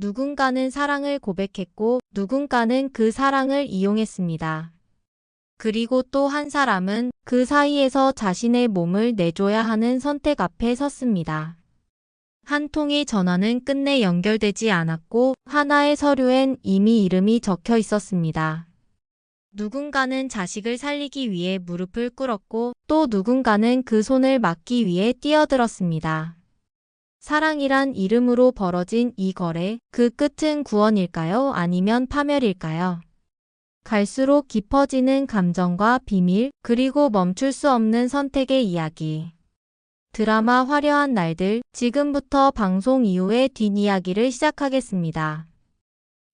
누군가는 사랑을 고백했고 누군가는 그 사랑을 이용했습니다. 그리고 또 한 사람은 그 사이에서 자신의 몸을 내줘야 하는 선택 앞에 섰습니다. 한 통의 전화는 끝내 연결되지 않았고 하나의 서류엔 이미 이름이 적혀 있었습니다. 누군가는 자식을 살리기 위해 무릎을 꿇었고 또 누군가는 그 손을 막기 위해 뛰어들었습니다. 사랑이란 이름으로 벌어진 이 거래, 그 끝은 구원일까요? 아니면 파멸일까요? 갈수록 깊어지는 감정과 비밀, 그리고 멈출 수 없는 선택의 이야기. 드라마 화려한 날들, 지금부터 방송 이후의 뒷이야기를 시작하겠습니다.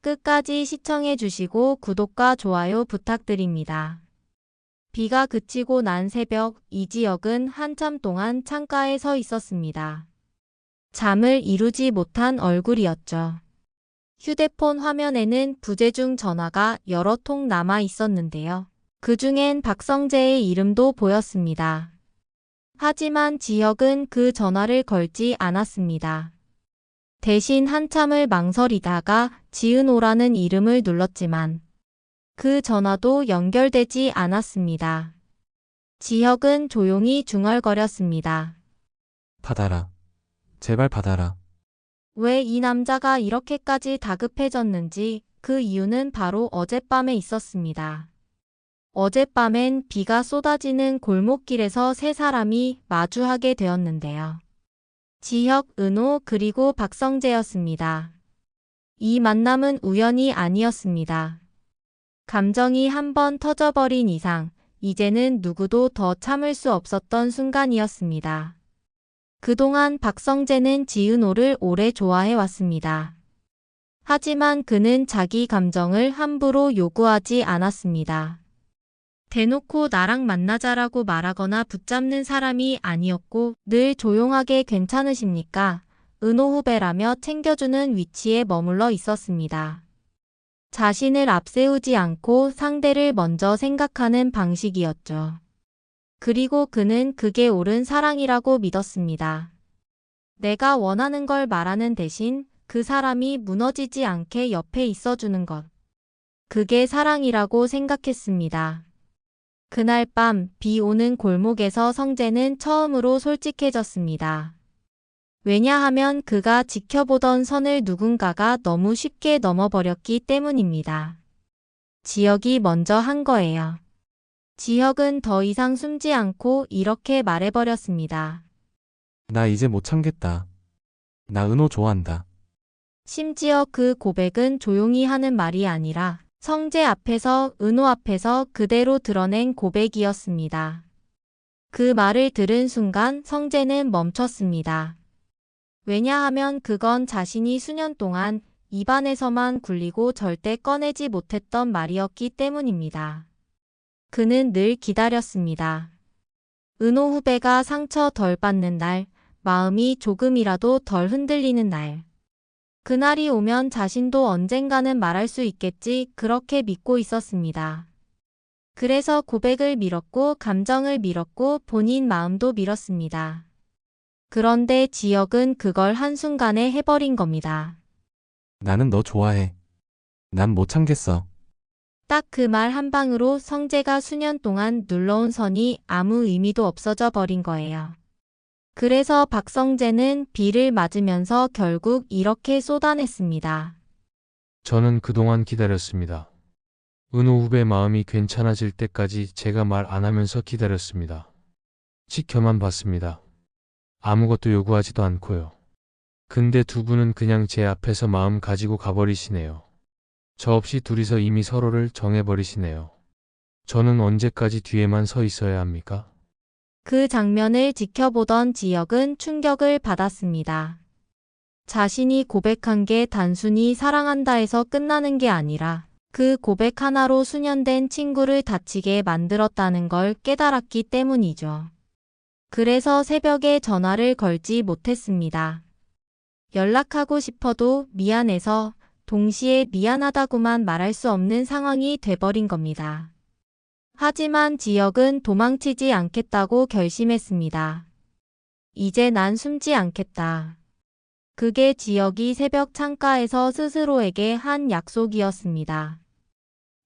끝까지 시청해주시고 구독과 좋아요 부탁드립니다. 비가 그치고 난 새벽, 이지혁은 한참 동안 창가에 서 있었습니다. 잠을 이루지 못한 얼굴이었죠. 휴대폰 화면에는 부재중 전화가 여러 통 남아 있었는데요. 그 중엔 박성재의 이름도 보였습니다. 하지만 지혁은 그 전화를 걸지 않았습니다. 대신 한참을 망설이다가 지은호라는 이름을 눌렀지만 그 전화도 연결되지 않았습니다. 지혁은 조용히 중얼거렸습니다. 받아라. 제발 받아라. 왜 이 남자가 이렇게까지 다급해졌는지 그 이유는 바로 어젯밤에 있었습니다. 어젯밤엔 비가 쏟아지는 골목길에서 세 사람이 마주하게 되었는데요. 지혁, 은호 그리고 박성재였습니다. 이 만남은 우연이 아니었습니다. 감정이 한번 터져버린 이상 이제는 누구도 더 참을 수 없었던 순간이었습니다. 그동안 박성재는 지은호를 오래 좋아해왔습니다. 하지만 그는 자기 감정을 함부로 요구하지 않았습니다. 대놓고 나랑 만나자라고 말하거나 붙잡는 사람이 아니었고 늘 조용하게 괜찮으십니까? 은호 후배라며 챙겨주는 위치에 머물러 있었습니다. 자신을 앞세우지 않고 상대를 먼저 생각하는 방식이었죠. 그리고 그는 그게 옳은 사랑이라고 믿었습니다. 내가 원하는 걸 말하는 대신 그 사람이 무너지지 않게 옆에 있어주는 것. 그게 사랑이라고 생각했습니다. 그날 밤 비 오는 골목에서 성재는 처음으로 솔직해졌습니다. 왜냐하면 그가 지켜보던 선을 누군가가 너무 쉽게 넘어버렸기 때문입니다. 지혁이 먼저 한 거예요. 지혁은 더 이상 숨지 않고 이렇게 말해버렸습니다. 나 이제 못 참겠다. 나 은호 좋아한다. 심지어 그 고백은 조용히 하는 말이 아니라 성재 앞에서 은호 앞에서 그대로 드러낸 고백이었습니다. 그 말을 들은 순간 성재는 멈췄습니다. 왜냐하면 그건 자신이 수년 동안 입안에서만 굴리고 절대 꺼내지 못했던 말이었기 때문입니다. 그는 늘 기다렸습니다. 은호 후배가 상처 덜 받는 날, 마음이 조금이라도 덜 흔들리는 날. 그날이 오면 자신도 언젠가는 말할 수 있겠지 그렇게 믿고 있었습니다. 그래서 고백을 밀었고 감정을 밀었고 본인 마음도 밀었습니다. 그런데 지혁은 그걸 한순간에 해버린 겁니다. 나는 너 좋아해. 난 못 참겠어. 딱 그 말 한 방으로 성재가 수년 동안 눌러온 선이 아무 의미도 없어져 버린 거예요. 그래서 박성재는 비를 맞으면서 결국 이렇게 쏟아냈습니다. 저는 그동안 기다렸습니다. 은호 후배 마음이 괜찮아질 때까지 제가 말 안 하면서 기다렸습니다. 지켜만 봤습니다. 아무것도 요구하지도 않고요. 근데 두 분은 그냥 제 앞에서 마음 가지고 가버리시네요. 저 없이 둘이서 이미 서로를 정해버리시네요. 저는 언제까지 뒤에만 서 있어야 합니까? 그 장면을 지켜보던 지혁은 충격을 받았습니다. 자신이 고백한 게 단순히 사랑한다 해서 끝나는 게 아니라 그 고백 하나로 수년된 친구를 다치게 만들었다는 걸 깨달았기 때문이죠. 그래서 새벽에 전화를 걸지 못했습니다. 연락하고 싶어도 미안해서 동시에 미안하다고만 말할 수 없는 상황이 돼버린 겁니다. 하지만 지혁은 도망치지 않겠다고 결심했습니다. 이제 난 숨지 않겠다. 그게 지혁이 새벽 창가에서 스스로에게 한 약속이었습니다.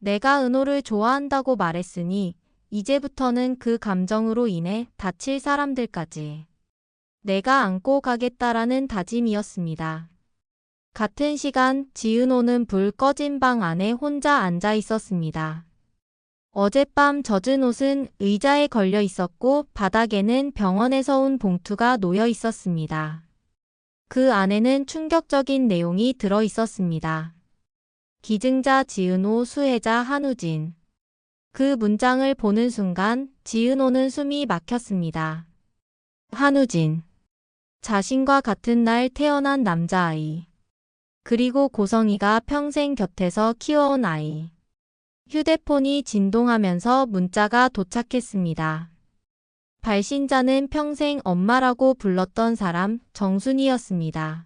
내가 은호를 좋아한다고 말했으니 이제부터는 그 감정으로 인해 다칠 사람들까지 내가 안고 가겠다라는 다짐이었습니다. 같은 시간 지은호는 불 꺼진 방 안에 혼자 앉아 있었습니다. 어젯밤 젖은 옷은 의자에 걸려 있었고 바닥에는 병원에서 온 봉투가 놓여 있었습니다. 그 안에는 충격적인 내용이 들어 있었습니다. 기증자 지은호, 수혜자 한우진. 그 문장을 보는 순간 지은호는 숨이 막혔습니다. 한우진. 자신과 같은 날 태어난 남자아이. 그리고 고성이가 평생 곁에서 키워온 아이. 휴대폰이 진동하면서 문자가 도착했습니다. 발신자는 평생 엄마라고 불렀던 사람 정순이였습니다.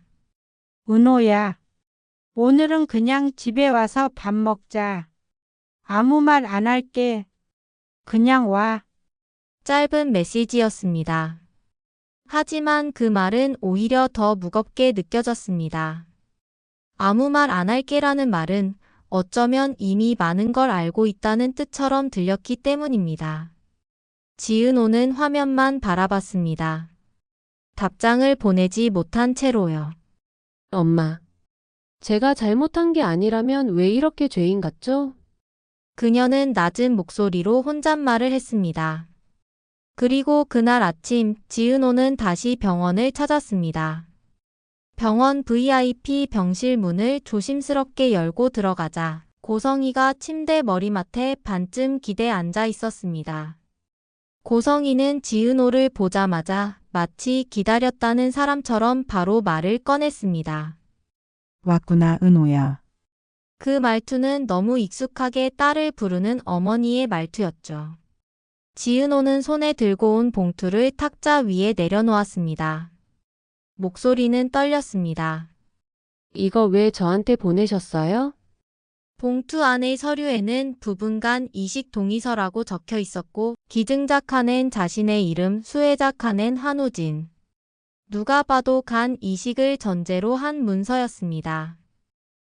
은호야, 오늘은 그냥 집에 와서 밥 먹자. 아무 말 안 할게. 그냥 와. 짧은 메시지였습니다. 하지만 그 말은 오히려 더 무겁게 느껴졌습니다. 아무 말 안 할게라는 말은 어쩌면 이미 많은 걸 알고 있다는 뜻처럼 들렸기 때문입니다. 지은호는 화면만 바라봤습니다. 답장을 보내지 못한 채로요. 엄마, 제가 잘못한 게 아니라면 왜 이렇게 죄인 같죠? 그녀는 낮은 목소리로 혼잣말을 했습니다. 그리고 그날 아침 지은호는 다시 병원을 찾았습니다. 병원 VIP 병실 문을 조심스럽게 열고 들어가자 고성이가 침대 머리맡에 반쯤 기대 앉아 있었습니다. 고성이는 지은호를 보자마자 마치 기다렸다는 사람처럼 바로 말을 꺼냈습니다. 왔구나, 은호야. 그 말투는 너무 익숙하게 딸을 부르는 어머니의 말투였죠. 지은호는 손에 들고 온 봉투를 탁자 위에 내려놓았습니다. 목소리는 떨렸습니다. 이거 왜 저한테 보내셨어요? 봉투 안의 서류에는 부분간 이식 동의서라고 적혀 있었고 기증자 칸엔 자신의 이름, 수혜자 칸엔 한우진. 누가 봐도 간 이식을 전제로 한 문서였습니다.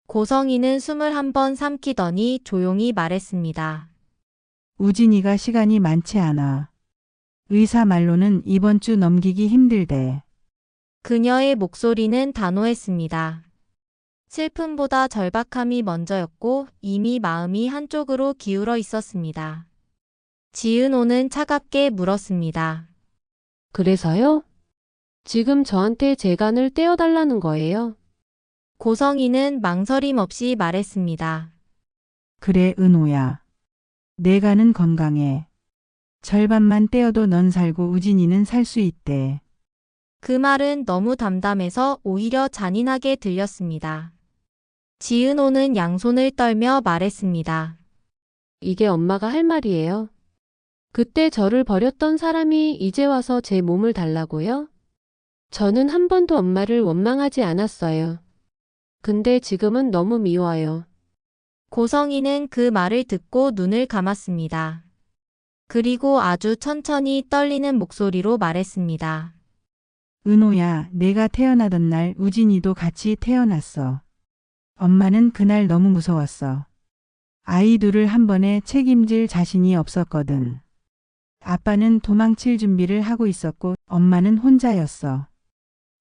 고성이는 숨을 한 번 삼키더니 조용히 말했습니다. 우진이가 시간이 많지 않아. 의사 말로는 이번 주 넘기기 힘들대. 그녀의 목소리는 단호했습니다. 슬픔보다 절박함이 먼저였고 이미 마음이 한쪽으로 기울어 있었습니다. 지은호는 차갑게 물었습니다. 그래서요? 지금 저한테 제 간을 떼어달라는 거예요? 고성이는 망설임 없이 말했습니다. 그래, 은호야. 내 간은 건강해. 절반만 떼어도 넌 살고 우진이는 살 수 있대. 그 말은 너무 담담해서 오히려 잔인하게 들렸습니다. 지은호는 양손을 떨며 말했습니다. 이게 엄마가 할 말이에요. 그때 저를 버렸던 사람이 이제 와서 제 몸을 달라고요? 저는 한 번도 엄마를 원망하지 않았어요. 근데 지금은 너무 미워요. 고성이는 그 말을 듣고 눈을 감았습니다. 그리고 아주 천천히 떨리는 목소리로 말했습니다. 은호야, 내가 태어나던 날 우진이도 같이 태어났어. 엄마는 그날 너무 무서웠어. 아이 둘을 한 번에 책임질 자신이 없었거든. 아빠는 도망칠 준비를 하고 있었고 엄마는 혼자였어.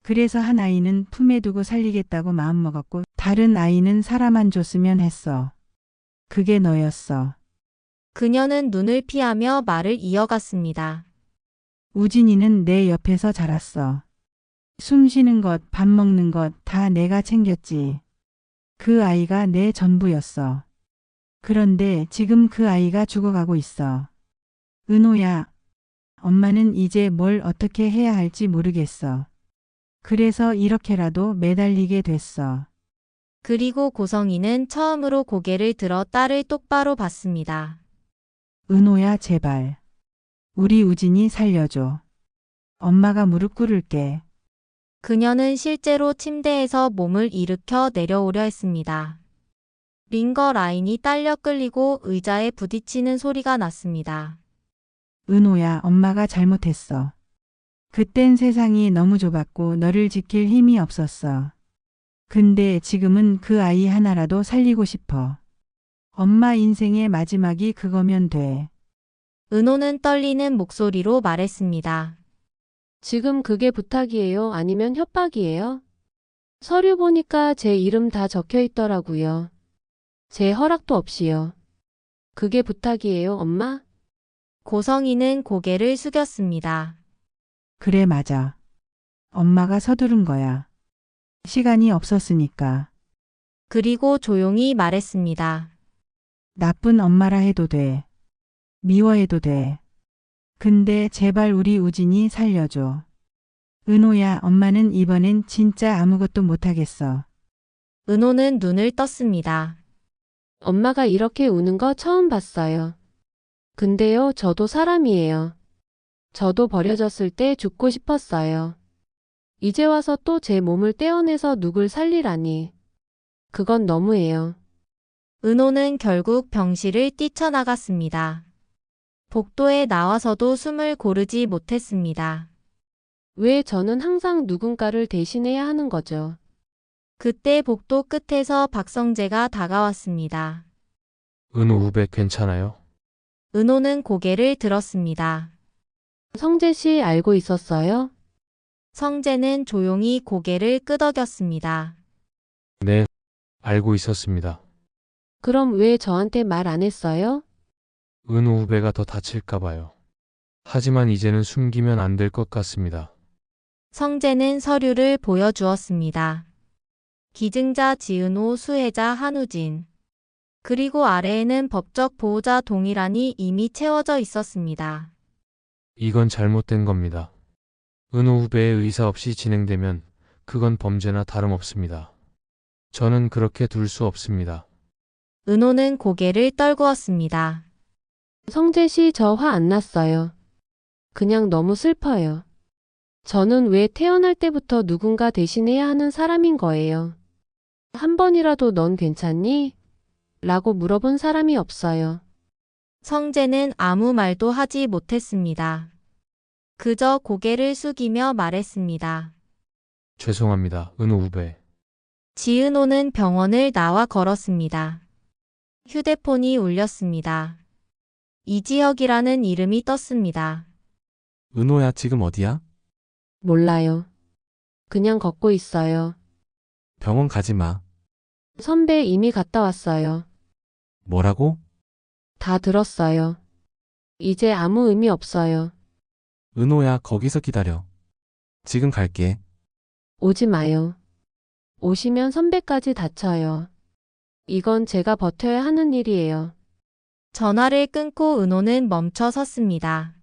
그래서 한 아이는 품에 두고 살리겠다고 마음먹었고 다른 아이는 살아만 줬으면 했어. 그게 너였어. 그녀는 눈을 피하며 말을 이어갔습니다. 우진이는 내 옆에서 자랐어. 숨 쉬는 것, 밥 먹는 것 다 내가 챙겼지. 그 아이가 내 전부였어. 그런데 지금 그 아이가 죽어가고 있어. 은호야, 엄마는 이제 뭘 어떻게 해야 할지 모르겠어. 그래서 이렇게라도 매달리게 됐어. 그리고 고성이는 처음으로 고개를 들어 딸을 똑바로 봤습니다. 은호야, 제발. 우리 우진이 살려줘. 엄마가 무릎 꿇을게. 그녀는 실제로 침대에서 몸을 일으켜 내려오려 했습니다. 링거 라인이 딸려 끌리고 의자에 부딪히는 소리가 났습니다. 은호야, 엄마가 잘못했어. 그땐 세상이 너무 좁았고 너를 지킬 힘이 없었어. 근데 지금은 그 아이 하나라도 살리고 싶어. 엄마 인생의 마지막이 그거면 돼. 은호는 떨리는 목소리로 말했습니다. 지금 그게 부탁이에요? 아니면 협박이에요? 서류 보니까 제 이름 다 적혀 있더라고요. 제 허락도 없이요. 그게 부탁이에요, 엄마? 고성이는 고개를 숙였습니다. 그래, 맞아. 엄마가 서두른 거야. 시간이 없었으니까. 그리고 조용히 말했습니다. 나쁜 엄마라 해도 돼. 미워해도 돼. 근데 제발 우리 우진이 살려줘. 은호야, 엄마는 이번엔 진짜 아무것도 못하겠어. 은호는 눈을 떴습니다. 엄마가 이렇게 우는 거 처음 봤어요. 근데요, 저도 사람이에요. 저도 버려졌을 때 죽고 싶었어요. 이제 와서 또 제 몸을 떼어내서 누굴 살리라니. 그건 너무해요. 은호는 결국 병실을 뛰쳐나갔습니다. 복도에 나와서도 숨을 고르지 못했습니다. 왜 저는 항상 누군가를 대신해야 하는 거죠? 그때 복도 끝에서 박성재가 다가왔습니다. 은호 후배 괜찮아요? 은호는 고개를 들었습니다. 성재 씨 알고 있었어요? 성재는 조용히 고개를 끄덕였습니다. 네, 알고 있었습니다. 그럼 왜 저한테 말 안 했어요? 은호 후배가 더 다칠까 봐요. 하지만 이제는 숨기면 안 될 것 같습니다. 성재는 서류를 보여주었습니다. 기증자 지은호, 수혜자 한우진. 그리고 아래에는 법적 보호자 동일안이 이미 채워져 있었습니다. 이건 잘못된 겁니다. 은호 후배의 의사 없이 진행되면 그건 범죄나 다름없습니다. 저는 그렇게 둘 수 없습니다. 은호는 고개를 떨구었습니다. 성재 씨 저 화 안 났어요. 그냥 너무 슬퍼요. 저는 왜 태어날 때부터 누군가 대신해야 하는 사람인 거예요. 한 번이라도 넌 괜찮니? 라고 물어본 사람이 없어요. 성재는 아무 말도 하지 못했습니다. 그저 고개를 숙이며 말했습니다. 죄송합니다, 은호 후배. 지은호는 병원을 나와 걸었습니다. 휴대폰이 울렸습니다. 이지혁이라는 이름이 떴습니다. 은호야, 지금 어디야? 몰라요. 그냥 걷고 있어요. 병원 가지 마. 선배 이미 갔다 왔어요. 뭐라고? 다 들었어요. 이제 아무 의미 없어요. 은호야, 거기서 기다려. 지금 갈게. 오지 마요. 오시면 선배까지 다쳐요. 이건 제가 버텨야 하는 일이에요. 전화를 끊고 은호는 멈춰 섰습니다.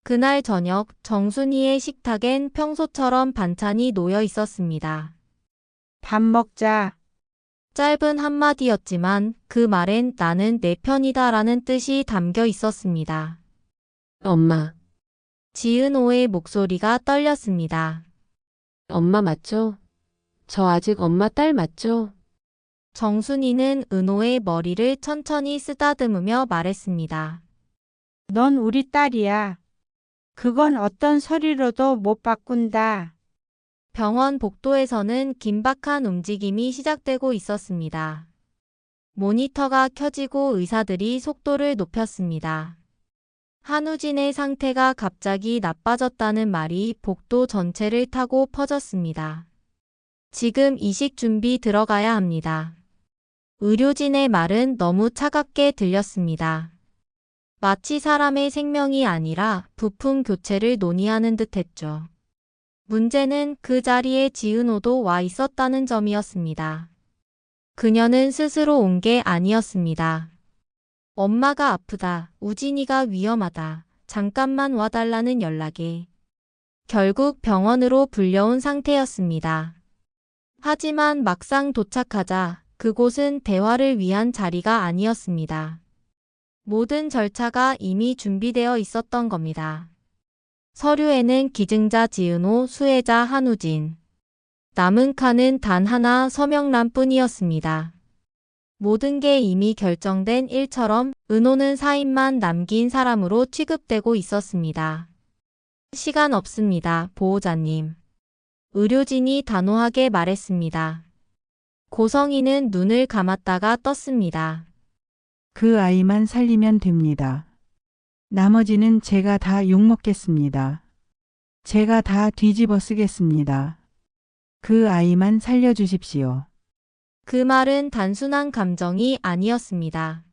그날 저녁 정순이의 식탁엔 평소처럼 반찬이 놓여 있었습니다. 밥 먹자. 짧은 한마디였지만 그 말엔 나는 내 편이다라는 뜻이 담겨 있었습니다. 엄마, 지은호의 목소리가 떨렸습니다. 엄마 맞죠? 저 아직 엄마 딸 맞죠? 정순이는 은호의 머리를 천천히 쓰다듬으며 말했습니다. 넌 우리 딸이야. 그건 어떤 서류로도 못 바꾼다. 병원 복도에서는 긴박한 움직임이 시작되고 있었습니다. 모니터가 켜지고 의사들이 속도를 높였습니다. 한우진의 상태가 갑자기 나빠졌다는 말이 복도 전체를 타고 퍼졌습니다. 지금 이식 준비 들어가야 합니다. 의료진의 말은 너무 차갑게 들렸습니다. 마치 사람의 생명이 아니라 부품 교체를 논의하는 듯 했죠. 문제는 그 자리에 지은호도 와 있었다는 점이었습니다. 그녀는 스스로 온 게 아니었습니다. 엄마가 아프다, 우진이가 위험하다, 잠깐만 와달라는 연락에 결국 병원으로 불려온 상태였습니다. 하지만 막상 도착하자 그곳은 대화를 위한 자리가 아니었습니다. 모든 절차가 이미 준비되어 있었던 겁니다. 서류에는 기증자 지은호, 수혜자 한우진. 남은 칸은 단 하나 서명란뿐이었습니다. 모든 게 이미 결정된 일처럼 은호는 사인만 남긴 사람으로 취급되고 있었습니다. 시간 없습니다, 보호자님. 의료진이 단호하게 말했습니다. 고성이는 눈을 감았다가 떴습니다. 그 아이만 살리면 됩니다. 나머지는 제가 다 욕먹겠습니다. 제가 다 뒤집어 쓰겠습니다. 그 아이만 살려주십시오. 그 말은 단순한 감정이 아니었습니다.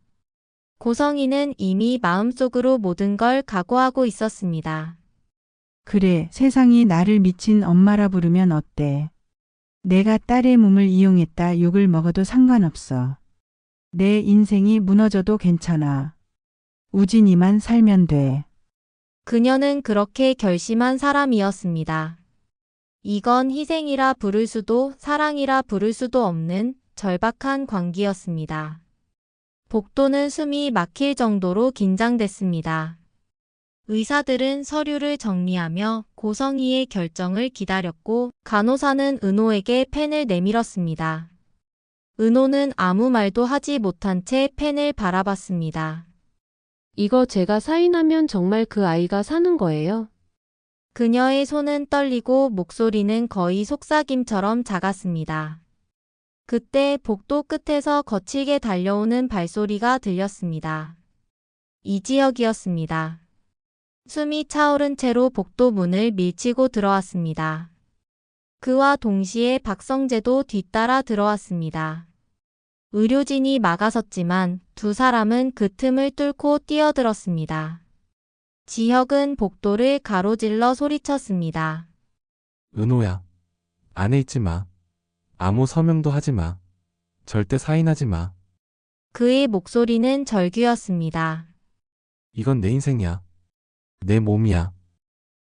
고성이는 이미 마음속으로 모든 걸 각오하고 있었습니다. 그래, 세상이 나를 미친 엄마라 부르면 어때? 내가 딸의 몸을 이용했다 욕을 먹어도 상관없어. 내 인생이 무너져도 괜찮아. 우진이만 살면 돼. 그녀는 그렇게 결심한 사람이었습니다. 이건 희생이라 부를 수도 사랑이라 부를 수도 없는 절박한 관계였습니다. 복도는 숨이 막힐 정도로 긴장됐습니다. 의사들은 서류를 정리하며 고성희의 결정을 기다렸고 간호사는 은호에게 펜을 내밀었습니다. 은호는 아무 말도 하지 못한 채 펜을 바라봤습니다. 이거 제가 사인하면 정말 그 아이가 사는 거예요? 그녀의 손은 떨리고 목소리는 거의 속삭임처럼 작았습니다. 그때 복도 끝에서 거칠게 달려오는 발소리가 들렸습니다. 이지혁이었습니다. 숨이 차오른 채로 복도 문을 밀치고 들어왔습니다. 그와 동시에 박성재도 뒤따라 들어왔습니다. 의료진이 막아섰지만 두 사람은 그 틈을 뚫고 뛰어들었습니다. 지혁은 복도를 가로질러 소리쳤습니다. 은호야. 안에 있지 마. 아무 서명도 하지 마. 절대 사인하지 마. 그의 목소리는 절규였습니다. 이건 내 인생이야. 내 몸이야.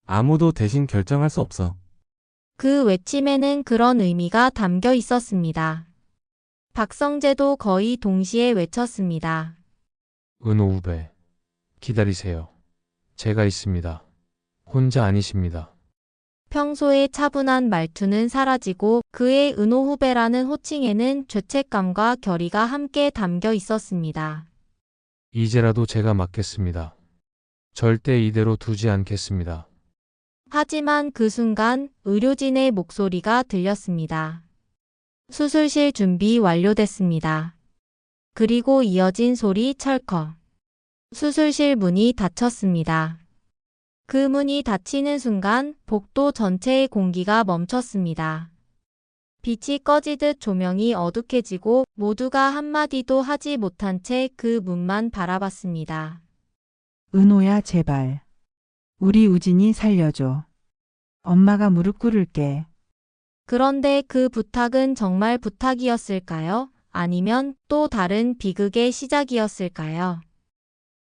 아무도 대신 결정할 수 없어. 그 외침에는 그런 의미가 담겨 있었습니다. 박성재도 거의 동시에 외쳤습니다. 은호 후배, 기다리세요. 제가 있습니다. 혼자 아니십니다. 평소의 차분한 말투는 사라지고 그의 은호 후배라는 호칭에는 죄책감과 결의가 함께 담겨 있었습니다. 이제라도 제가 맡겠습니다. 절대 이대로 두지 않겠습니다. 하지만 그 순간 의료진의 목소리가 들렸습니다. 수술실 준비 완료됐습니다. 그리고 이어진 소리 철컥. 수술실 문이 닫혔습니다. 그 문이 닫히는 순간 복도 전체의 공기가 멈췄습니다. 빛이 꺼지듯 조명이 어둑해지고 모두가 한마디도 하지 못한 채 그 문만 바라봤습니다. 은호야, 제발. 우리 우진이 살려줘. 엄마가 무릎 꿇을게. 그런데 그 부탁은 정말 부탁이었을까요? 아니면 또 다른 비극의 시작이었을까요?